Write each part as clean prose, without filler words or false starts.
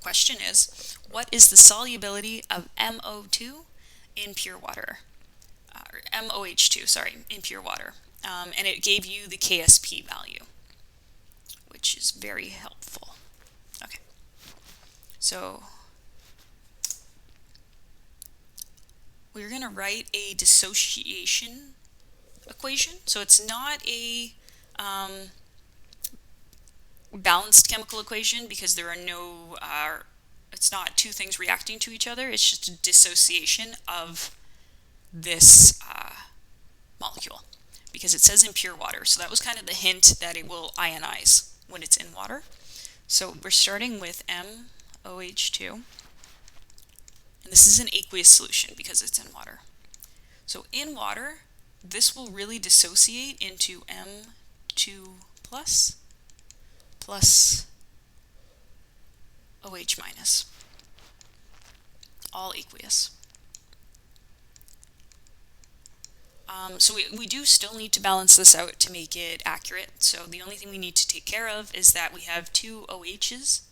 question is, what is the solubility of MO2 in pure water? Or MOH2, sorry, in pure water. And it gave you the KSP value, which is very helpful. Okay, so we're going to write a dissociation equation. So it's not a balanced chemical equation because there are no, it's not two things reacting to each other. It's just a dissociation of this molecule because it says in pure water. So that was kind of the hint that it will ionize when it's in water. So we're starting with MOH2. And this is an aqueous solution because it's in water. So in water, this will really dissociate into M2 plus OH minus, all aqueous. So we do still need to balance this out to make it accurate. So the only thing we need to take care of is that we have two OHs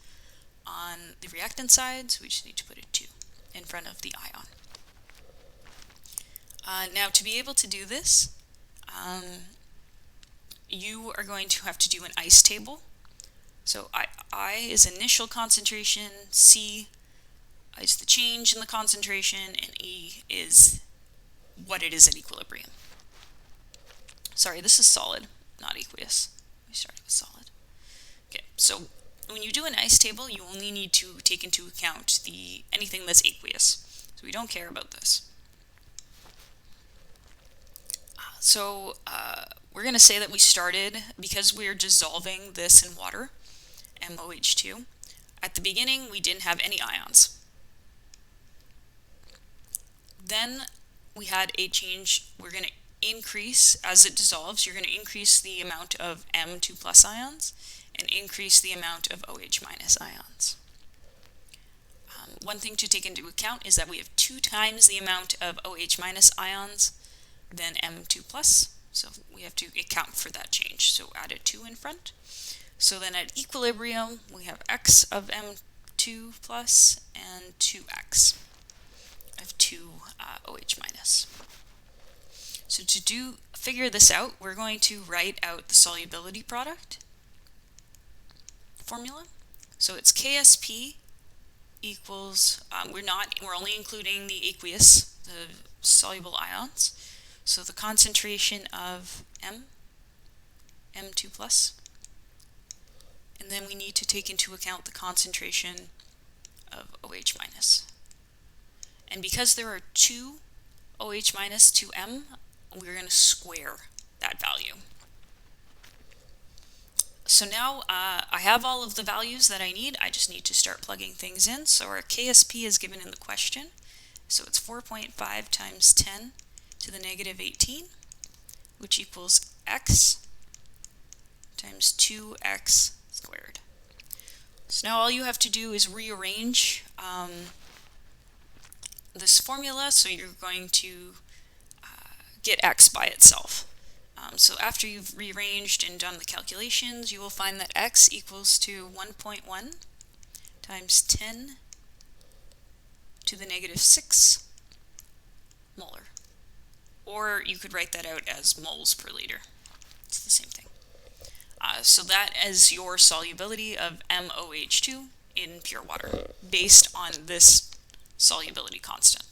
on the reactant side, so we just need to put a 2 in front of the ion. Now to be able to do this, you are going to have to do an ice table. So I is initial concentration, C is the change in the concentration, and E is what it is at equilibrium. Sorry, this is solid, not aqueous. We started with solid. Okay, so when you do an ice table, you only need to take into account anything that's aqueous. So we don't care about this. So we're going to say that we started, because we're dissolving this in water, MOH2, at the beginning we didn't have any ions. Then we had a change. We're going to increase, as it dissolves, you're going to increase the amount of M2 plus ions and increase the amount of OH minus ions. One thing to take into account is that we have 2 times the amount of OH minus ions than M2 plus, so we have to account for that change, so add a 2 in front. So then at equilibrium we have X of M2 plus and 2X of 2 OH minus. So to figure this out, we're going to write out the solubility product formula. So it's KSP equals, we're only including the aqueous, the soluble ions. So the concentration of M2 plus, and then we need to take into account the concentration of OH minus. And because there are 2 OH minus to M, we're going to square that value. So now I have all of the values that I need. I just need to start plugging things in. So our KSP is given in the question. So it's 4.5 times 10 to the negative 18, which equals X times 2X squared. So now all you have to do is rearrange this formula, so you're going to get X by itself. So after you've rearranged and done the calculations, you will find that X equals to 1.1 times 10 to the negative 6 molar. Or you could write that out as moles per liter. It's the same thing. So that is your solubility of MOH2 in pure water, based on this solubility constant.